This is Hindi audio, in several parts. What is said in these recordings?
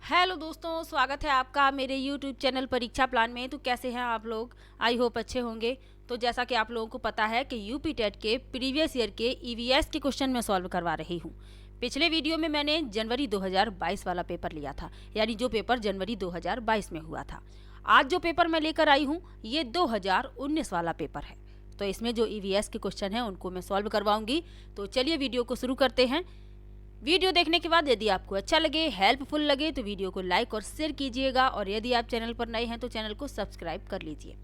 हेलो दोस्तों, स्वागत है आपका मेरे YouTube चैनल परीक्षा प्लान में। तो कैसे हैं आप लोग? आई होप अच्छे होंगे। तो जैसा कि आप लोगों को पता है कि यूपी टेट के प्रीवियस ईयर के ईवीएस के क्वेश्चन मैं सॉल्व करवा रही हूँ। पिछले वीडियो में मैंने जनवरी 2022 वाला पेपर लिया था, यानी जो पेपर जनवरी 2022 में हुआ था। आज जो पेपर मैं लेकर आई हूँ ये 2019 वाला पेपर है। तो इसमें जो ईवीएस के क्वेश्चन हैं उनको मैं सॉल्व करवाऊंगी। तो चलिए वीडियो को शुरू करते हैं। वीडियो देखने के बाद यदि आपको अच्छा लगे, हेल्पफुल लगे तो वीडियो को लाइक और शेयर कीजिएगा, और यदि आप चैनल पर नए हैं तो चैनल को सब्सक्राइब कर लीजिए।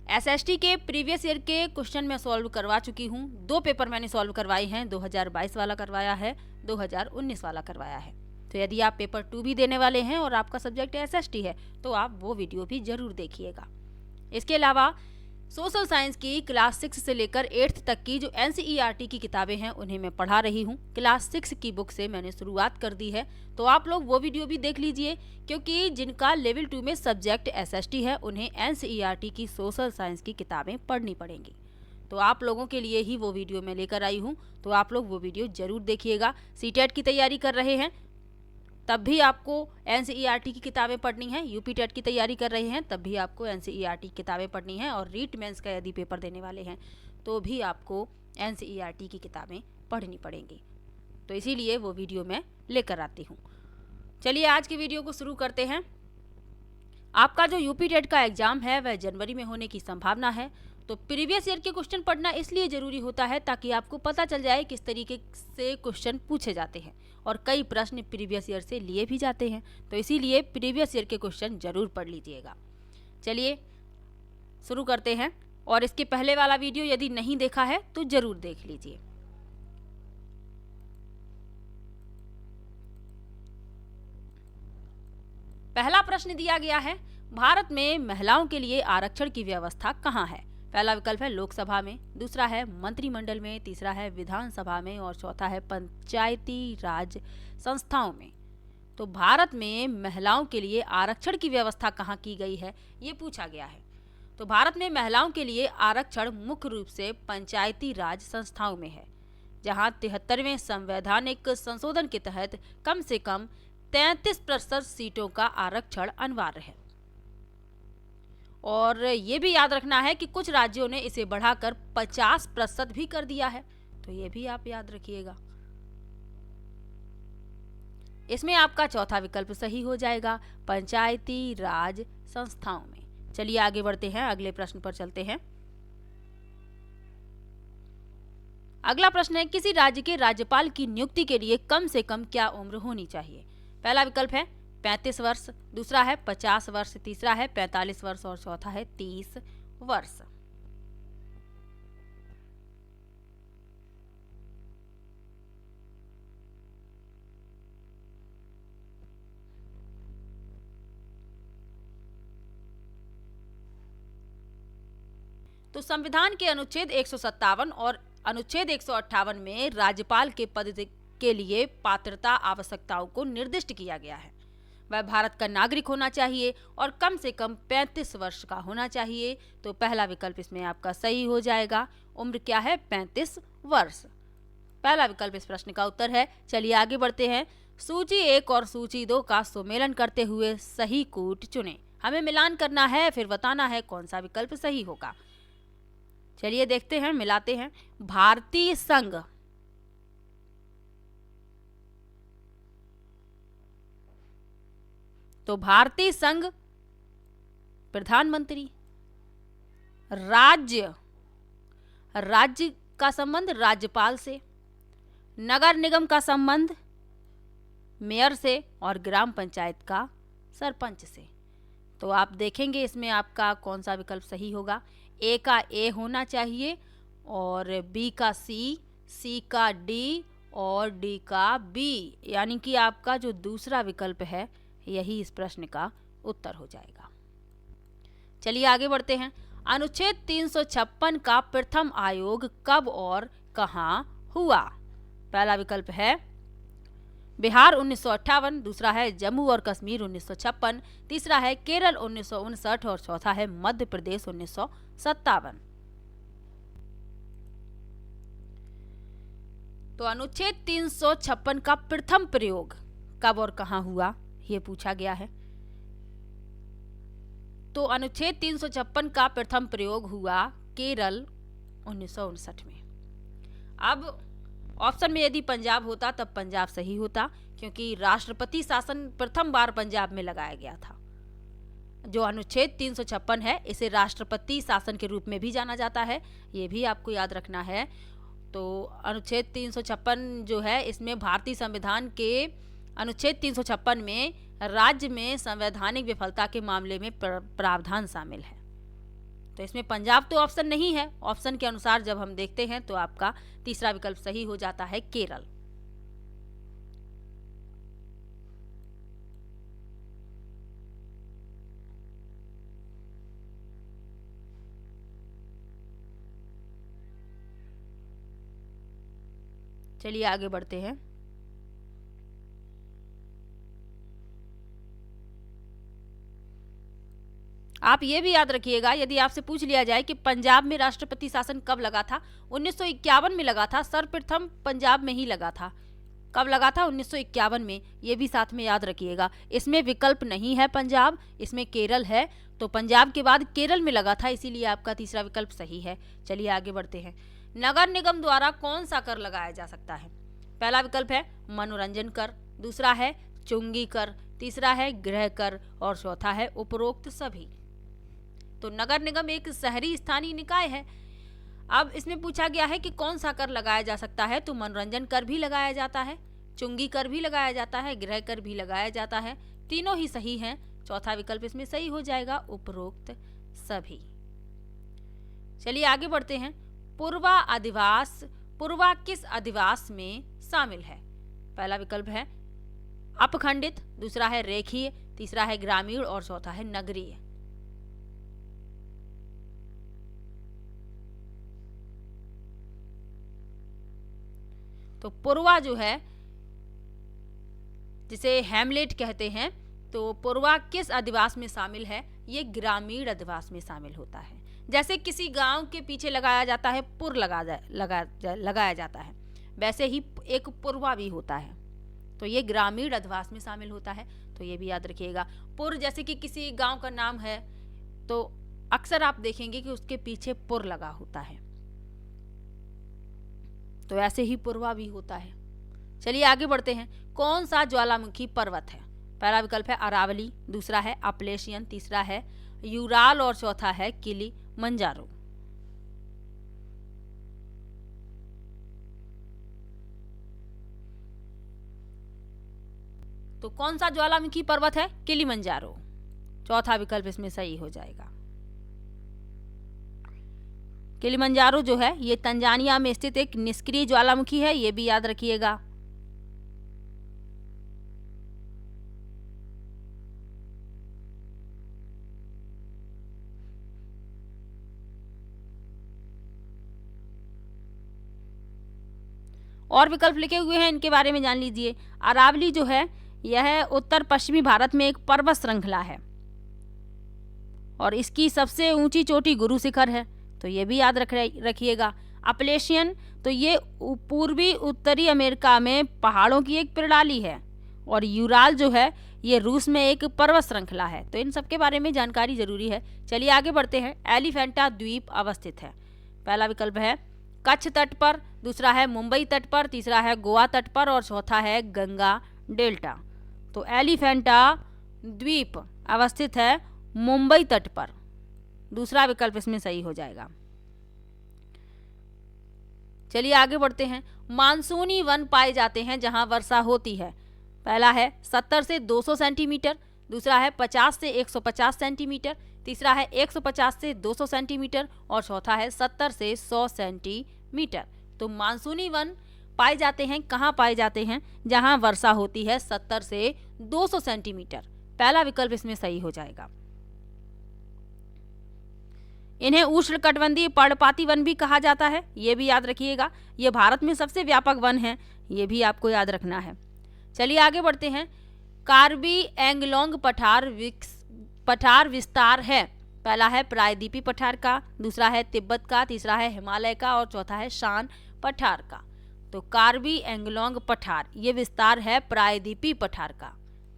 एसएसटी के प्रीवियस ईयर के क्वेश्चन मैं सॉल्व करवा चुकी हूँ। 2 पेपर मैंने सॉल्व करवाए हैं, 2022 वाला करवाया है, 2019 वाला करवाया है। तो यदि आप पेपर 2 भी देने वाले हैं और आपका सब्जेक्ट एसएसटी है तो आप वो वीडियो भी जरूर देखिएगा। इसके अलावा सोशल साइंस की क्लास 6 से लेकर 8th तक की जो एनसीईआरटी की किताबें हैं उन्हें मैं पढ़ा रही हूँ। क्लास 6 की बुक से मैंने शुरुआत कर दी है, तो आप लोग वो वीडियो भी देख लीजिए, क्योंकि जिनका लेवल 2 में सब्जेक्ट एसएसटी है उन्हें एनसीईआरटी की सोशल साइंस की किताबें पढ़नी पड़ेंगी। तो आप लोगों के लिए ही वो वीडियो मैं लेकर आई हूँ, तो आप लोग वो वीडियो जरूर देखिएगा। सीटेट की तैयारी कर रहे हैं तब भी आपको एनसीईआरटी की किताबें पढ़नी है, यूपी टेट की तैयारी कर रहे हैं तब भी आपको एनसीईआरटी की किताबें पढ़नी है, और रीट मेंस का यदि पेपर देने वाले हैं तो भी आपको एनसीईआरटी की किताबें पढ़नी पड़ेंगी। तो इसीलिए वो वीडियो मैं लेकर आती हूँ। चलिए आज की वीडियो को शुरू करते हैं। आपका जो यूपी टेट का एग्जाम है वह जनवरी में होने की संभावना है। तो प्रीवियस ईयर के क्वेश्चन पढ़ना इसलिए जरूरी होता है ताकि आपको पता चल जाए किस तरीके से क्वेश्चन पूछे जाते हैं, और कई प्रश्न प्रीवियस ईयर से लिए भी जाते हैं। तो इसीलिए प्रीवियस ईयर के क्वेश्चन जरूर पढ़ लीजिएगा। चलिए शुरू करते हैं, और इसके पहले वाला वीडियो यदि नहीं देखा है तो जरूर देख लीजिए। पहला प्रश्न दिया गया है, भारत में महिलाओं के लिए आरक्षण की व्यवस्था कहाँ है? पहला विकल्प है लोकसभा में, दूसरा है मंत्रिमंडल में, तीसरा है विधानसभा में, और चौथा है पंचायती राज संस्थाओं में। तो भारत में महिलाओं के लिए आरक्षण की व्यवस्था कहाँ की गई है, ये पूछा गया है। तो भारत में महिलाओं के लिए आरक्षण मुख्य रूप से पंचायती राज संस्थाओं में है, जहां 73वें संवैधानिक संशोधन के तहत कम से कम 33% सीटों का आरक्षण अनिवार्य है। और ये भी याद रखना है कि कुछ राज्यों ने इसे बढ़ाकर 50% भी कर दिया है, तो ये भी आप याद रखिएगा। इसमें आपका चौथा विकल्प सही हो जाएगा, पंचायती राज संस्थाओं में। चलिए आगे बढ़ते हैं, अगले प्रश्न पर चलते हैं। अगला प्रश्न है, किसी राज्य के राज्यपाल की नियुक्ति के लिए कम से कम क्या उम्र होनी चाहिए? पहला विकल्प है 35 वर्ष, दूसरा है 50 वर्ष, तीसरा है 45 वर्ष, और चौथा है 30 वर्ष। तो संविधान के अनुच्छेद 157 और अनुच्छेद 158 में राज्यपाल के पद के लिए पात्रता आवश्यकताओं को निर्दिष्ट किया गया है। वह भारत का नागरिक होना चाहिए और कम से कम 35 वर्ष का होना चाहिए। तो पहला विकल्प इसमें आपका सही हो जाएगा। उम्र क्या है? 35 वर्ष। पहला विकल्प इस प्रश्न का उत्तर है। चलिए आगे बढ़ते हैं। सूची 1 और सूची 2 का सुमेलन करते हुए सही कूट चुनें। हमें मिलान करना है, फिर बताना है कौन सा विकल्प सही होगा। चलिए देखते हैं, मिलाते हैं। भारतीय संघ, तो भारतीय संघ प्रधानमंत्री। राज्य, राज्य का संबंध राज्यपाल से। नगर निगम का संबंध मेयर से, और ग्राम पंचायत का सरपंच से। तो आप देखेंगे इसमें आपका कौन सा विकल्प सही होगा। ए का ए होना चाहिए, और बी का सी, सी का डी, और डी का बी, यानी कि आपका जो दूसरा विकल्प है यही इस प्रश्न का उत्तर हो जाएगा। चलिए आगे बढ़ते हैं। अनुच्छेद 356 का प्रथम आयोग कब और कहां हुआ? पहला विकल्प है बिहार 1958, दूसरा है जम्मू और कश्मीर 1956, तीसरा है केरल 1959, और चौथा है मध्य प्रदेश 1957। तो अनुच्छेद 356 का प्रथम प्रयोग कब और कहां हुआ, ये पूछा गया है। तो अनुच्छेद 356 का प्रथम प्रयोग हुआ केरल 1959 में। अब ऑप्शन में यदि पंजाब होता तब पंजाब सही होता, क्योंकि राष्ट्रपति शासन प्रथम बार पंजाब में लगाया गया था। जो अनुच्छेद 356 है इसे राष्ट्रपति शासन के रूप में भी जाना जाता है, ये भी आपको याद रखना है। तो अनुच्छेद 356 जो है इसमें भारतीय संविधान के अनुच्छेद 356 में राज्य में संवैधानिक विफलता के मामले में प्रावधान शामिल है। तो इसमें पंजाब तो ऑप्शन नहीं है। ऑप्शन के अनुसार जब हम देखते हैं तो आपका तीसरा विकल्प सही हो जाता है, केरल। चलिए आगे बढ़ते हैं। आप ये भी याद रखिएगा, यदि आपसे पूछ लिया जाए कि पंजाब में राष्ट्रपति शासन कब लगा था, 1951 में लगा था। सर्वप्रथम पंजाब में ही लगा था। कब लगा था? 1951 में। ये भी साथ में याद रखिएगा। इसमें विकल्प नहीं है पंजाब, इसमें केरल है। तो पंजाब के बाद केरल में लगा था, इसीलिए आपका तीसरा विकल्प सही है। चलिए आगे बढ़ते हैं। नगर निगम द्वारा कौन सा कर लगाया जा सकता है? पहला विकल्प है मनोरंजन कर, दूसरा है चुंगी कर, तीसरा है गृह कर और चौथा है उपरोक्त सभी। तो नगर निगम एक शहरी स्थानीय निकाय है। अब इसमें पूछा गया है कि कौन सा कर लगाया जा सकता है, तो मनोरंजन कर भी लगाया जाता है, चुंगी कर भी लगाया जाता है, गृह कर भी लगाया जाता है। तीनों ही सही हैं। चौथा विकल्प इसमें सही हो जाएगा, उपरोक्त सभी। चलिए आगे बढ़ते हैं। पूर्वा अधिवास, पूर्वा किस अधिवास में शामिल है? पहला विकल्प है अपखंडित, दूसरा है रेखीय, तीसरा है ग्रामीण और चौथा है नगरीय। तो पूर्वा जो है जिसे हैमलेट कहते हैं, तो पूर्वा किस अधिवास में शामिल है? ये ग्रामीण अधिवास में शामिल होता है। जैसे किसी गांव के पीछे लगाया जाता है पुर लगाया जाता है, वैसे ही एक पूर्वा भी होता है। तो ये ग्रामीण अधिवास में शामिल होता है। तो ये भी याद रखिएगा। पुर जैसे कि किसी गांव का नाम है तो अक्सर आप देखेंगे कि उसके पीछे पुर लगा होता है, तो ऐसे ही पूर्वा भी होता है। चलिए आगे बढ़ते हैं। कौन सा ज्वालामुखी पर्वत है? पहला विकल्प है अरावली, दूसरा है अपलेशियन, तीसरा है यूराल और चौथा है किलिमंजारो। तो कौन सा ज्वालामुखी पर्वत है? किलिमंजारो। चौथा विकल्प इसमें सही हो जाएगा। किलिमंजारो जो है ये तंजानिया में स्थित एक निष्क्रिय ज्वालामुखी है, ये भी याद रखिएगा। और विकल्प लिखे हुए हैं, इनके बारे में जान लीजिए। अरावली जो है यह उत्तर पश्चिमी भारत में एक पर्वत श्रृंखला है और इसकी सबसे ऊंची चोटी गुरु शिखर है, तो ये भी याद रखिएगा। अपलेशियन तो ये पूर्वी उत्तरी अमेरिका में पहाड़ों की एक प्रणाली है और यूराल जो है ये रूस में एक पर्वत श्रृंखला है। तो इन सब के बारे में जानकारी जरूरी है। चलिए आगे बढ़ते हैं। एलिफेंटा द्वीप अवस्थित है? पहला विकल्प है कच्छ तट पर, दूसरा है मुंबई तट पर, तीसरा है गोवा तट पर और चौथा है गंगा डेल्टा। तो एलिफेंटा द्वीप अवस्थित है मुंबई तट पर। दूसरा विकल्प इसमें सही हो जाएगा। चलिए आगे बढ़ते हैं। मानसूनी वन पाए जाते हैं जहां वर्षा होती है। पहला है 70 से 200 सेंटीमीटर, दूसरा है 50 से 150 सेंटीमीटर, तीसरा है 150 से 200 सेंटीमीटर और चौथा है 70 से 100 सेंटीमीटर। तो मानसूनी वन पाए जाते हैं कहाँ पाए जाते हैं? जहां वर्षा होती है 70 से 200 सेंटीमीटर। पहला विकल्प इसमें सही हो जाएगा। इन्हें उष्णकटिबंधीय पर्णपाती वन भी कहा जाता है, ये भी याद रखिएगा। ये भारत में सबसे व्यापक वन है, ये भी आपको याद रखना है। चलिए आगे बढ़ते हैं। कार्बी एंगलोंग पठार विस्तार है? पहला है प्रायद्वीपीय पठार का, दूसरा है तिब्बत का, तीसरा है हिमालय का और चौथा है शान पठार का। तो कार्बी एंगलोंग पठार ये विस्तार है प्रायद्वीपीय पठार का।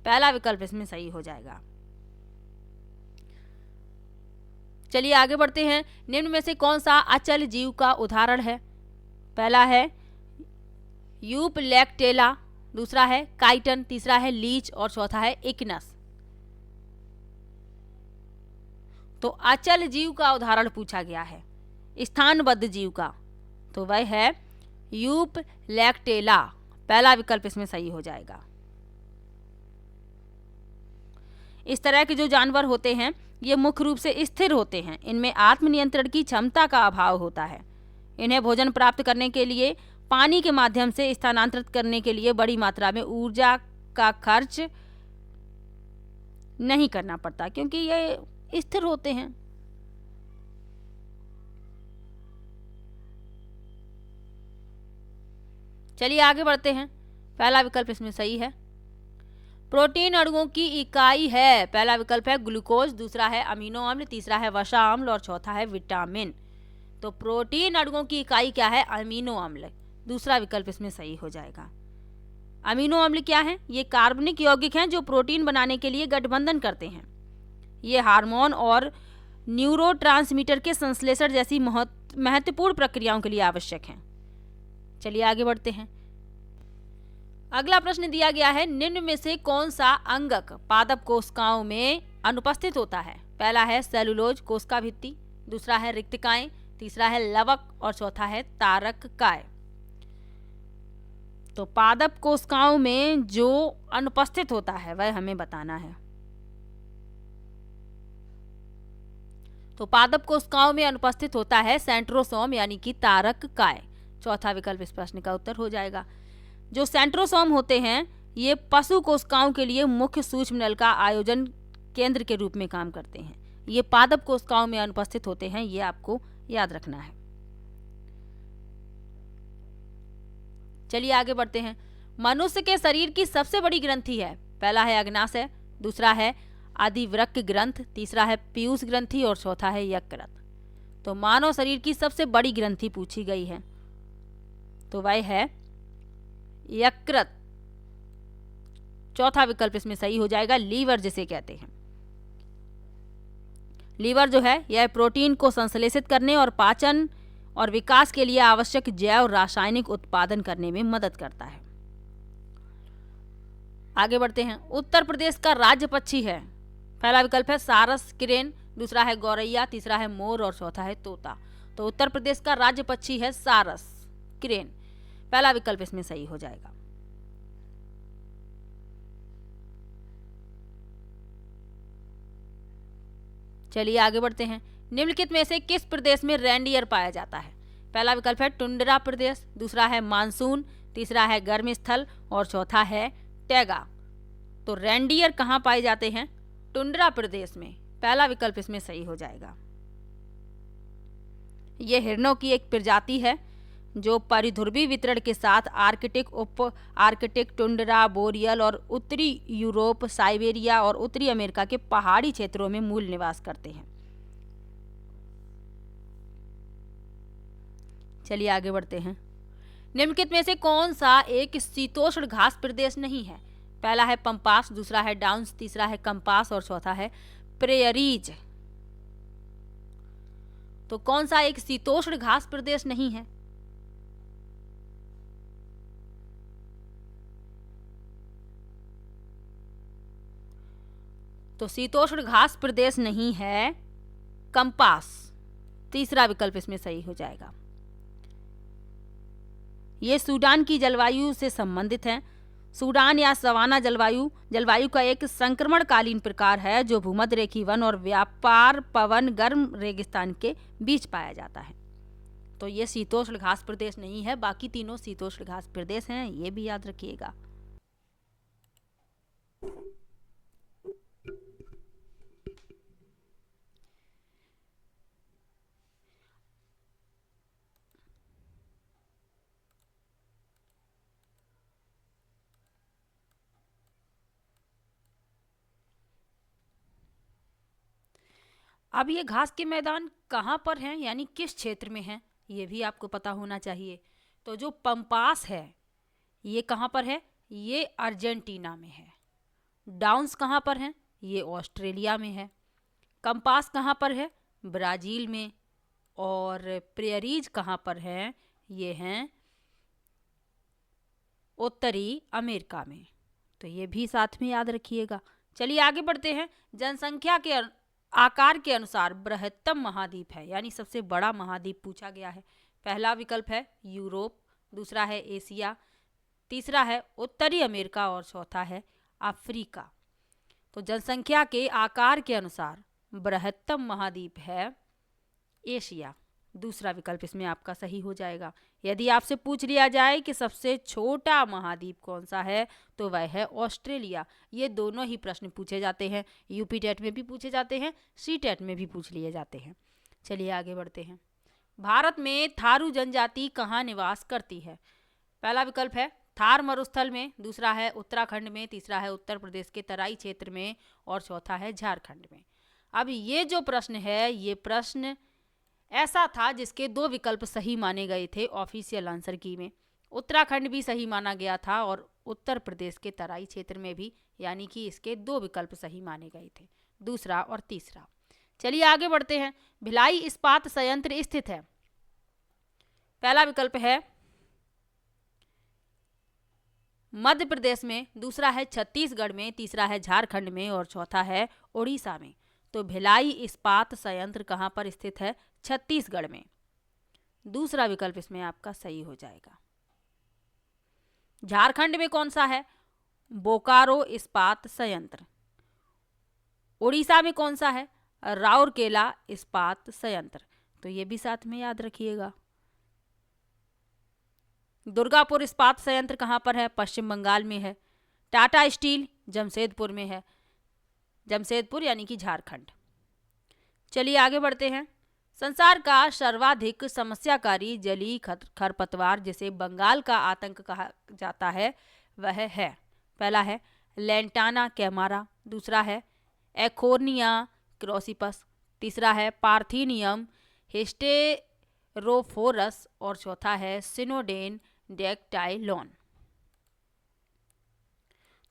पहला विकल्प इसमें सही हो जाएगा। चलिए आगे बढ़ते हैं। निम्न में से कौन सा अचल जीव का उदाहरण है? पहला है यूपलैक्टेला, दूसरा है काइटन, तीसरा है लीच और चौथा है इक्नस। तो अचल जीव का उदाहरण पूछा गया है, स्थानबद्ध जीव का, तो वह है यूपलैक्टेला। पहला विकल्प इसमें सही हो जाएगा। इस तरह के जो जानवर होते हैं ये मुख्य रूप से स्थिर होते हैं। इनमें आत्मनियंत्रण की क्षमता का अभाव होता है। इन्हें भोजन प्राप्त करने के लिए पानी के माध्यम से स्थानांतरित करने के लिए बड़ी मात्रा में ऊर्जा का खर्च नहीं करना पड़ता, क्योंकि ये स्थिर होते हैं। चलिए आगे बढ़ते हैं। पहला विकल्प इसमें सही है। प्रोटीन अणुओं की इकाई है। पहला विकल्प है ग्लूकोज, दूसरा है अमीनो अम्ल, तीसरा है वसा अम्ल और चौथा है विटामिन। तो प्रोटीन अणुओं की इकाई क्या है? अमीनो अम्ल। दूसरा विकल्प इसमें सही हो जाएगा। अमीनो अम्ल क्या है? ये कार्बनिक यौगिक हैं जो प्रोटीन बनाने के लिए गठबंधन करते हैं। ये हार्मोन और न्यूरोट्रांसमीटर के संश्लेषण जैसी महत्वपूर्ण प्रक्रियाओं के लिए आवश्यक हैं। चलिए आगे बढ़ते हैं। अगला प्रश्न दिया गया है, निम्न में से कौन सा अंगक पादप कोशिकाओं में अनुपस्थित होता है? पहला है सेलुलोज कोशिका भित्ति, दूसरा है रिक्तिकाएं, तीसरा है लवक और चौथा है तारककाय। तो पादप कोशिकाओं में जो अनुपस्थित होता है वह हमें बताना है। तो पादप कोशिकाओं में अनुपस्थित होता है सेंट्रोसोम यानी कि तारककाय। चौथा विकल्प इस प्रश्न का उत्तर हो जाएगा। जो सेंट्रोसोम होते हैं ये पशु कोशिकाओं के लिए मुख्य सूक्ष्म नल का आयोजन केंद्र के रूप में काम करते हैं। ये पादप कोशिकाओं में अनुपस्थित होते हैं, ये आपको याद रखना है। चलिए आगे बढ़ते हैं। मनुष्य के शरीर की सबसे बड़ी ग्रंथि है। पहला है अग्नाशय, दूसरा है आदिवृक्क ग्रंथ, तीसरा है पीयूष ग्रंथि और चौथा है यकृत। तो मानव शरीर की सबसे बड़ी ग्रंथि पूछी गई है, तो वह है यकृत। चौथा विकल्प इसमें सही हो जाएगा, लीवर जिसे कहते हैं। लीवर जो है यह प्रोटीन को संश्लेषित करने और पाचन और विकास के लिए आवश्यक जैव रासायनिक उत्पादन करने में मदद करता है। आगे बढ़ते हैं। उत्तर प्रदेश का राज्य पक्षी है। पहला विकल्प है सारस किरेन, दूसरा है गौरैया, तीसरा है मोर और चौथा है तोता। तो उत्तर प्रदेश का राज्य पक्षी है सारस किरेन। पहला विकल्प इसमें सही हो जाएगा। चलिए आगे बढ़ते हैं। निम्नलिखित में से किस प्रदेश में रेंडियर पाया जाता है? पहला विकल्प है टुंड्रा प्रदेश, दूसरा है मानसून, तीसरा है गर्म स्थल और चौथा है टैगा। तो रेंडियर कहाँ पाए जाते हैं? टुंड्रा प्रदेश में। पहला विकल्प इसमें सही हो जाएगा। यह हिरणों की एक प्रजाति है जो परिध्रुवी वितरण के साथ आर्कटिक, उप आर्कटिक, टुंड्रा, बोरियल और उत्तरी यूरोप, साइबेरिया और उत्तरी अमेरिका के पहाड़ी क्षेत्रों में मूल निवास करते हैं। चलिए आगे बढ़ते हैं। निम्नलिखित में से कौन सा एक शीतोष्ण घास प्रदेश नहीं है? पहला है पंपास, दूसरा है डाउन्स, तीसरा है कंपास और चौथा है प्रेयरीज। तो कौन सा एक शीतोष्ण घास प्रदेश नहीं है? तो शीतोष्ण घास प्रदेश नहीं है कंपास। तीसरा विकल्प इसमें सही हो जाएगा। ये सूडान की जलवायु से संबंधित है। सूडान या सवाना जलवायु का एक संक्रमणकालीन प्रकार है जो भूमध्य रेखीय वन और व्यापार पवन गर्म रेगिस्तान के बीच पाया जाता है। तो ये शीतोष्ण घास प्रदेश नहीं है, बाकी तीनों शीतोष्ण घास प्रदेश हैं, ये भी याद रखिएगा। अब ये घास के मैदान कहाँ पर हैं, यानी किस क्षेत्र में हैं, ये भी आपको पता होना चाहिए। तो जो पंपास है ये कहाँ पर है? ये अर्जेंटीना में है। डाउन्स कहाँ पर हैं? ये ऑस्ट्रेलिया में है। कंपास कहाँ पर है? ब्राज़ील में। और प्रेरीज कहाँ पर हैं? ये हैं उत्तरी अमेरिका में। तो ये भी साथ में याद रखिएगा। चलिए आगे बढ़ते हैं। जनसंख्या के आकार के अनुसार बृहत्तम महाद्वीप है, यानी सबसे बड़ा महाद्वीप पूछा गया है। पहला विकल्प है यूरोप, दूसरा है एशिया, तीसरा है उत्तरी अमेरिका और चौथा है अफ्रीका। तो जनसंख्या के आकार के अनुसार बृहत्तम महाद्वीप है एशिया। दूसरा विकल्प इसमें आपका सही हो जाएगा। यदि आपसे पूछ लिया जाए कि सबसे छोटा महाद्वीप कौन सा है तो वह है ऑस्ट्रेलिया। ये दोनों ही प्रश्न पूछे जाते हैं, यूपी टेट में भी पूछे जाते हैं, सी टेट में भी पूछ लिए जाते हैं। चलिए आगे बढ़ते हैं। भारत में थारू जनजाति कहाँ निवास करती है? पहला विकल्प है थार मरुस्थल में, दूसरा है उत्तराखंड में, तीसरा है उत्तर प्रदेश के तराई क्षेत्र में और चौथा है झारखंड में। अब ये जो प्रश्न है, ये प्रश्न ऐसा था जिसके 2 विकल्प सही माने गए थे ऑफिशियल आंसर की में। उत्तराखंड भी सही माना गया था और उत्तर प्रदेश के तराई क्षेत्र में भी, यानी कि इसके 2 विकल्प सही माने गए थे, दूसरा और तीसरा। चलिए आगे बढ़ते हैं। भिलाई इस्पात संयंत्र स्थित है? पहला विकल्प है मध्य प्रदेश में, दूसरा है छत्तीसगढ़ में, तीसरा है झारखंड में और चौथा है उड़ीसा में। तो भिलाई इस्पात संयंत्र कहाँ पर स्थित है? छत्तीसगढ़ में। दूसरा विकल्प इसमें आपका सही हो जाएगा। झारखंड में कौन सा है? बोकारो इस्पात संयंत्र। उड़ीसा में कौन सा है? राउरकेला इस्पात संयंत्र। तो ये भी साथ में याद रखिएगा। दुर्गापुर इस्पात संयंत्र कहाँ पर है? पश्चिम बंगाल में है। टाटा स्टील जमशेदपुर में है, जमशेदपुर यानी कि झारखंड। चलिए आगे बढ़ते हैं। संसार का सर्वाधिक समस्याकारी जलीय खरपतवार जिसे बंगाल का आतंक कहा जाता है वह है? पहला है लैंटाना कैमारा, दूसरा है एकोर्निया क्रोसिपस, तीसरा है पार्थीनियम हिस्टेरोफोरस और चौथा है सिनोडेन डेक्टाइलॉन।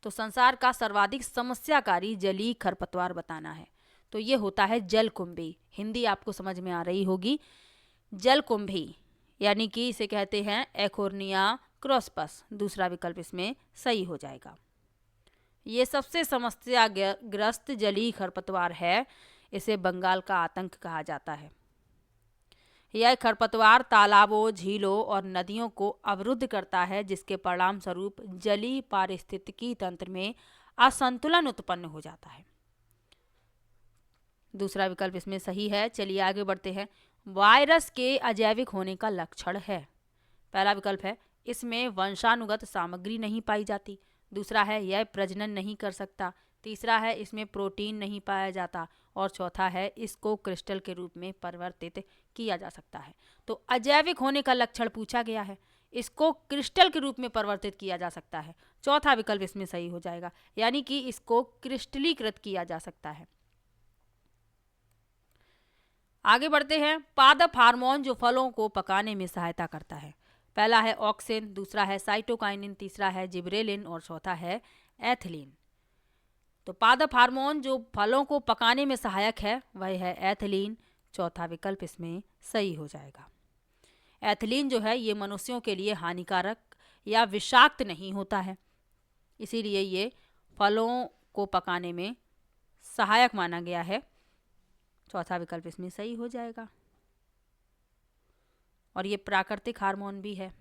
तो संसार का सर्वाधिक समस्याकारी जलीय खरपतवार बताना है तो ये होता है जलकुंभी। हिंदी आपको समझ में आ रही होगी। जलकुंभी यानी कि इसे कहते हैं एकोर्निया क्रोसिपस। दूसरा विकल्प इसमें सही हो जाएगा। ये सबसे समस्याग्रस्त जलीय खरपतवार है। इसे बंगाल का आतंक कहा जाता है। यह खरपतवार तालाबों, झीलों और नदियों को अवरुद्ध करता है, जिसके परिणाम स्वरूप जलीय पारिस्थितिकी तंत्र में असंतुलन उत्पन्न हो जाता है। दूसरा विकल्प इसमें सही है। चलिए आगे बढ़ते हैं। वायरस के अजैविक होने का लक्षण है? पहला विकल्प है इसमें वंशानुगत सामग्री नहीं पाई जाती, दूसरा है यह प्रजनन नहीं कर सकता, तीसरा है इसमें प्रोटीन नहीं पाया जाता और चौथा है इसको क्रिस्टल के रूप में परिवर्तित किया जा सकता है। तो अजैविक होने का लक्षण पूछा गया है, इसको क्रिस्टल के रूप में परिवर्तित किया जा सकता है। चौथा विकल्प इसमें सही हो जाएगा, यानी कि इसको क्रिस्टलीकृत किया जा सकता है। आगे बढ़ते हैं। पादप हार्मोन जो फलों को पकाने में सहायता करता है? पहला है ऑक्सिन, दूसरा है साइटोकाइनिन, तीसरा है जिब्रेलिन और चौथा है एथिलीन। तो पादप हार्मोन जो फलों को पकाने में सहायक है वह है एथिलीन। चौथा विकल्प इसमें सही हो जाएगा। एथिलीन जो है ये मनुष्यों के लिए हानिकारक या विषाक्त नहीं होता है, इसीलिए ये फलों को पकाने में सहायक माना गया है। चौथा विकल्प इसमें सही हो जाएगा। और ये प्राकृतिक हार्मोन भी है।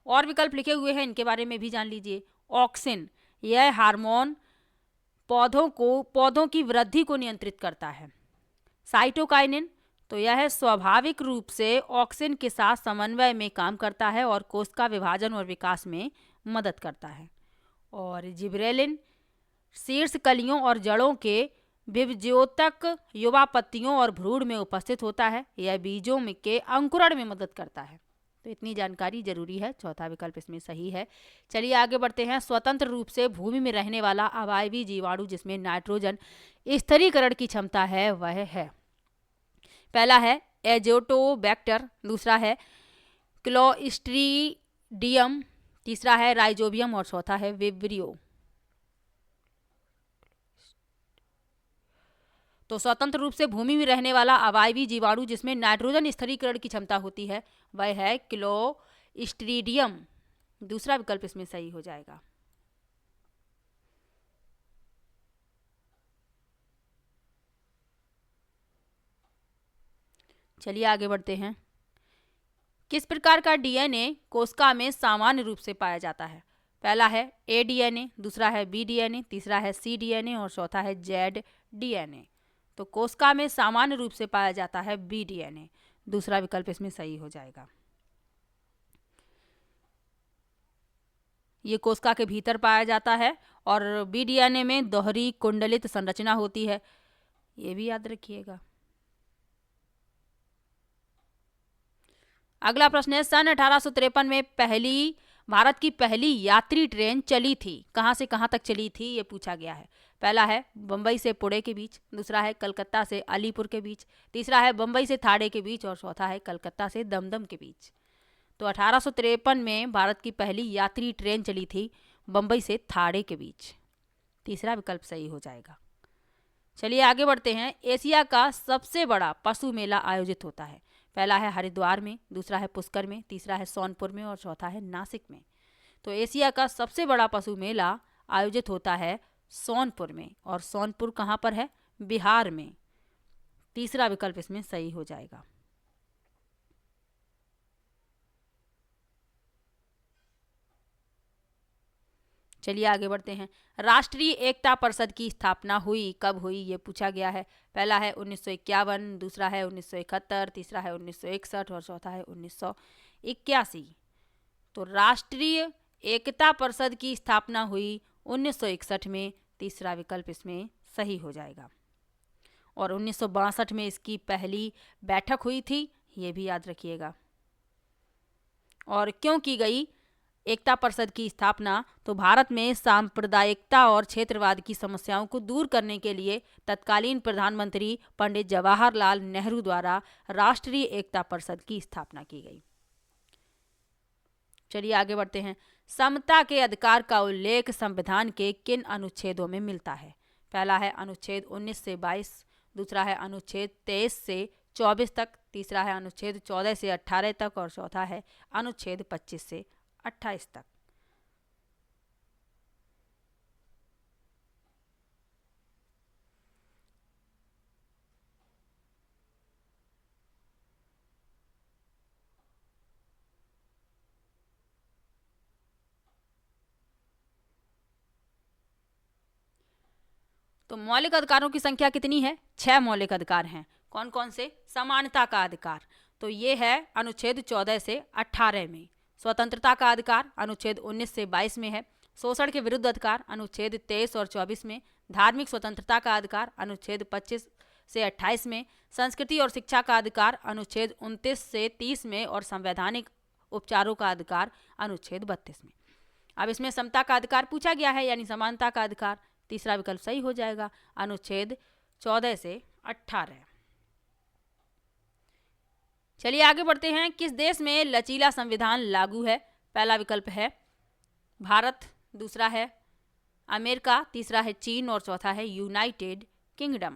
और विकल्प लिखे हुए हैं, इनके बारे में भी जान लीजिए। ऑक्सिन यह हार्मोन पौधों की वृद्धि को नियंत्रित करता है। साइटोकाइनिन तो यह स्वाभाविक रूप से ऑक्सिन के साथ समन्वय में काम करता है और कोशिका विभाजन और विकास में मदद करता है। और जिब्रेलिन शीर्ष कलियों और जड़ों के विभज्योतक युवा पत्तियों और भ्रूण में उपस्थित होता है। यह बीजों के अंकुरण में मदद करता है। तो इतनी जानकारी जरूरी है। चौथा विकल्प इसमें सही है। चलिए आगे बढ़ते हैं। स्वतंत्र रूप से भूमि में रहने वाला अवायवी जीवाणु जिसमें नाइट्रोजन स्थिरीकरण की क्षमता है वह है? पहला है एजोटोबैक्टर, दूसरा है क्लोस्ट्रीडियम, तीसरा है राइजोबियम और चौथा है विब्रियो। तो स्वतंत्र रूप से भूमि में रहने वाला अवायवी जीवाणु जिसमें नाइट्रोजन स्थिरीकरण की क्षमता होती है वह है क्लोस्ट्रीडियम। दूसरा विकल्प इसमें सही हो जाएगा। चलिए आगे बढ़ते हैं। किस प्रकार का डीएनए कोशिका में सामान्य रूप से पाया जाता है? पहला है ए डीएनए, दूसरा है बी डीएनए, तीसरा है सी डीएनए और चौथा है जेड डीएनए। तो कोशिका में सामान्य रूप से पाया जाता है बी डीएनए। दूसरा विकल्प इसमें सही हो जाएगा। ये कोशिका के भीतर पाया जाता है और बी डीएनए में दोहरी कुंडलित संरचना होती है, ये भी याद रखिएगा। अगला प्रश्न है, सन 1853 में भारत की पहली यात्री ट्रेन चली थी, कहाँ से कहाँ तक चली थी ये पूछा गया है। पहला है बम्बई से पुणे के बीच, दूसरा है कलकत्ता से अलीपुर के बीच, तीसरा है बम्बई से थाड़े के बीच और चौथा है कलकत्ता से दमदम के बीच। तो 1853 में भारत की पहली यात्री ट्रेन चली थी बम्बई से थाड़े के बीच। तीसरा विकल्प सही हो जाएगा। चलिए आगे बढ़ते हैं। एशिया का सबसे बड़ा पशु मेला आयोजित होता है। पहला है हरिद्वार में, दूसरा है पुष्कर में, तीसरा है सोनपुर में और चौथा है नासिक में। तो एशिया का सबसे बड़ा पशु मेला आयोजित होता है सोनपुर में, और सोनपुर कहाँ पर है? बिहार में। तीसरा विकल्प इसमें सही हो जाएगा। चलिए आगे बढ़ते हैं। राष्ट्रीय एकता परिषद की स्थापना हुई कब हुई ये पूछा गया है। पहला है 1951, दूसरा है 1971, तीसरा है 1961 और चौथा है 1981। तो राष्ट्रीय एकता परिषद की स्थापना हुई 1961 में। तीसरा विकल्प इसमें सही हो जाएगा। और 1962 में इसकी पहली बैठक हुई थी, ये भी याद रखिएगा। और क्यों की गई एकता परिषद की स्थापना? तो भारत में सांप्रदायिकता और क्षेत्रवाद की समस्याओं को दूर करने के लिए तत्कालीन प्रधानमंत्री पंडित जवाहरलाल नेहरू द्वारा राष्ट्रीय एकता परिषद की स्थापना की गई। चलिए आगे बढ़ते हैं। समता के अधिकार का उल्लेख संविधान के किन अनुच्छेदों में मिलता है? पहला है अनुच्छेद 19 से 22, दूसरा है अनुच्छेद 23 से 24 तक, तीसरा है अनुच्छेद 14 से 18 तक और चौथा है अनुच्छेद 25 से 28 तक। तो मौलिक अधिकारों की संख्या कितनी है? 6 मौलिक अधिकार हैं। कौन कौन से? समानता का अधिकार, तो ये है अनुच्छेद 14 से 18 में। स्वतंत्रता का अधिकार अनुच्छेद 19 से 22 में है। शोषण के विरुद्ध अधिकार अनुच्छेद 23 और 24 में। धार्मिक स्वतंत्रता का अधिकार अनुच्छेद 25 से 28 में। संस्कृति और शिक्षा का अधिकार अनुच्छेद 29 से 30 में और संवैधानिक उपचारों का अधिकार अनुच्छेद 32 में। अब इसमें समता का अधिकार पूछा गया है, यानी समानता का अधिकार। तीसरा विकल्प सही हो जाएगा, अनुच्छेद 14 से 18। चलिए आगे बढ़ते हैं। किस देश में लचीला संविधान लागू है? पहला विकल्प है भारत, दूसरा है अमेरिका, तीसरा है चीन और चौथा है यूनाइटेड किंगडम।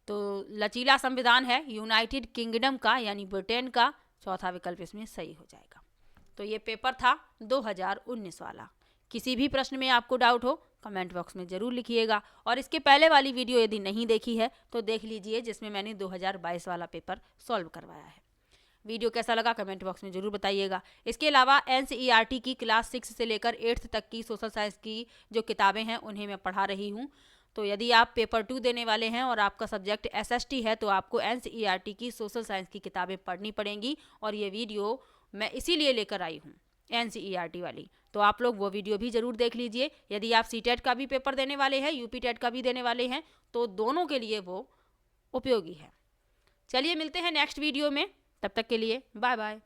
तो लचीला संविधान है यूनाइटेड किंगडम का, यानी ब्रिटेन का। चौथा विकल्प इसमें सही हो जाएगा। तो ये पेपर था 2019 वाला। किसी भी प्रश्न में आपको डाउट हो कमेंट बॉक्स में ज़रूर लिखिएगा, और इसके पहले वाली वीडियो यदि नहीं देखी है तो देख लीजिए, जिसमें मैंने 2022 वाला पेपर सॉल्व करवाया है। वीडियो कैसा लगा कमेंट बॉक्स में ज़रूर बताइएगा। इसके अलावा NCERT की क्लास 6 से लेकर 8th तक की सोशल साइंस की जो किताबें हैं उन्हें मैं पढ़ा रही हूँ। तो यदि आप पेपर 2 देने वाले हैं और आपका सब्जेक्ट SST है तो आपको NCERT की सोशल साइंस की किताबें पढ़नी पड़ेंगी, और ये वीडियो मैं इसीलिए लेकर आई हूँ NCERT वाली। तो आप लोग वो वीडियो भी ज़रूर देख लीजिए। यदि आप CTET का भी पेपर देने वाले हैं, UP TET का भी देने वाले हैं, तो दोनों के लिए वो उपयोगी है। चलिए मिलते हैं नेक्स्ट वीडियो में, तब तक के लिए बाय बाय।